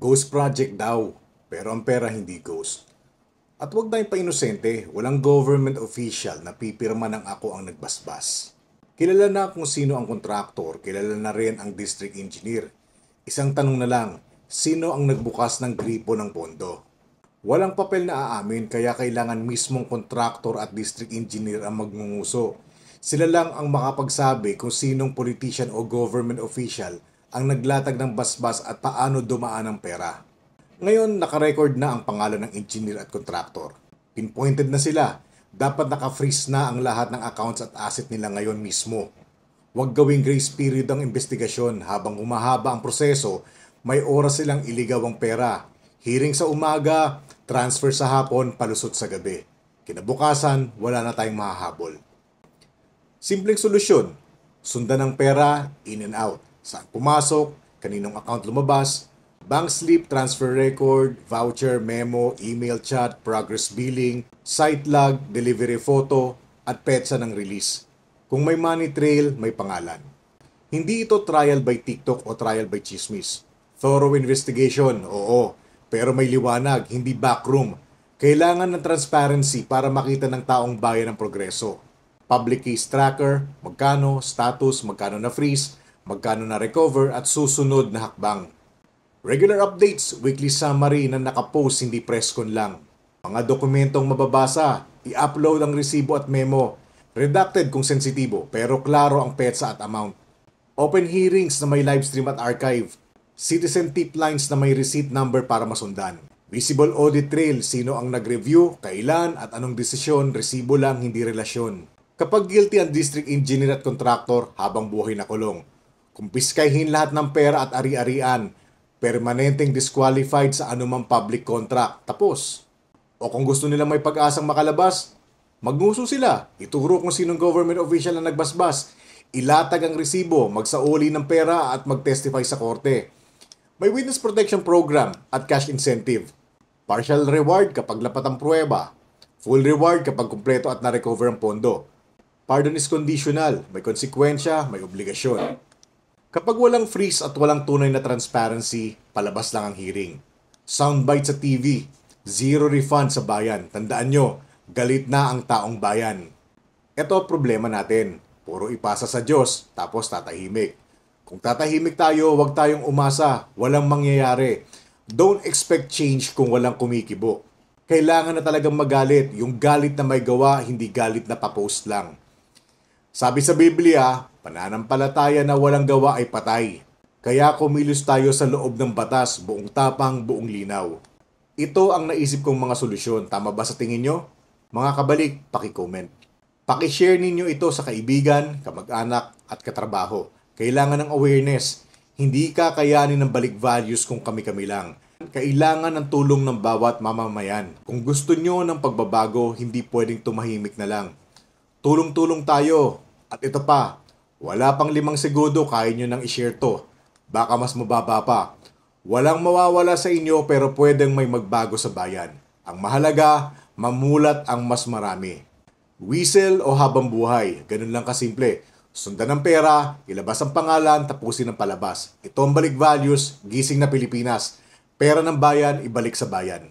Ghost project daw, pero ang pera hindi ghost. At huwag tayong pa-inosente, walang government official na pipirma ng ako ang nagbasbas. Kilala na kung sino ang kontraktor, kilala na rin ang district engineer. Isang tanong na lang, sino ang nagbukas ng gripo ng pondo? Walang papel na aamin kaya kailangan mismong kontraktor at district engineer ang magngunguso. Sila lang ang makapagsabi kung sinong politician o government official ang naglatag ng basbas at paano dumaan ang pera. Ngayon, nakarecord na ang pangalan ng engineer at kontraktor. Pinpointed na sila. Dapat naka-freeze na ang lahat ng accounts at asset nila ngayon mismo. Huwag gawing grace period ang investigasyon habang humahaba ang proseso, may oras silang iligaw ang pera. Hearing sa umaga, transfer sa hapon, palusot sa gabi. Kinabukasan, wala na tayong mahahabol. Simpleng solusyon, sundan ng pera, in and out. Saan pumasok, kaninong account lumabas, bank slip, transfer record, voucher, memo, email chat, progress billing, site log, delivery photo, at petsa ng release. Kung may money trail, may pangalan. Hindi ito trial by TikTok o trial by chismis. Thorough investigation, oo, pero may liwanag, hindi backroom. Kailangan ng transparency para makita ng taong bayan ang progreso. Public case tracker, magkano, status, magkano na freeze, magkano na recover at susunod na hakbang. Regular updates, weekly summary na nakapost hindi press con lang. Mga dokumentong mababasa, i-upload ang resibo at memo. Redacted kung sensitibo pero klaro ang petsa at amount. Open hearings na may livestream at archive. Citizen tip lines na may receipt number para masundan. Visible audit trail, sino ang nag-review, kailan at anong desisyon, resibo lang, hindi relasyon. Kapag guilty ang district engineer at contractor, habang buhay na kulong. Kumpiskahin lahat ng pera at ari-arian, permanenteng disqualified sa anumang public contract. Tapos. O kung gusto nilang may pag-asang makalabas, magnguso sila. Ituro kung sinong government official na nagbasbas. Ilatag ang resibo, magsauli ng pera at mag-testify sa korte. May witness protection program at cash incentive. Partial reward kapag lapat ang pruweba. Full reward kapag kumpleto at na-recover ang pondo. Pardon is conditional. May konsekwensya, may obligasyon. Kapag walang freeze at walang tunay na transparency, palabas lang ang hearing. Soundbite sa TV, zero refund sa bayan. Tandaan nyo, galit na ang taong bayan. Ito problema natin. Puro ipasa sa Diyos, tapos tatahimik. Kung tatahimik tayo, huwag tayong umasa. Walang mangyayari. Don't expect change kung walang kumikibo. Kailangan na talagang magalit. Yung galit na may gawa, hindi galit na papost lang. Sabi sa Biblia, pananampalataya na walang gawa ay patay. Kaya kumilos tayo sa loob ng batas, buong tapang, buong linaw. Ito ang naisip kong mga solusyon. Tama ba sa tingin nyo? Mga kabalik, paki-comment. Paki-share ninyo ito sa kaibigan, kamag-anak at katrabaho. Kailangan ng awareness. Hindi kakayanin ng balik values kung kami-kami lang. Kailangan ng tulong ng bawat mamamayan. Kung gusto nyo ng pagbabago, hindi pwedeng tumahimik na lang. Tulong-tulong tayo. At ito pa, wala pang 5 segundo kaya nyo nang i-share to. Baka mas mababa pa. Walang mawawala sa inyo pero pwedeng may magbago sa bayan. Ang mahalaga, mamulat ang mas marami. Whistle o habang buhay, ganun lang kasimple. Sundan ng pera, ilabas ang pangalan, tapusin ang palabas. Ito ang balik values, gising na Pilipinas. Pera ng bayan, ibalik sa bayan.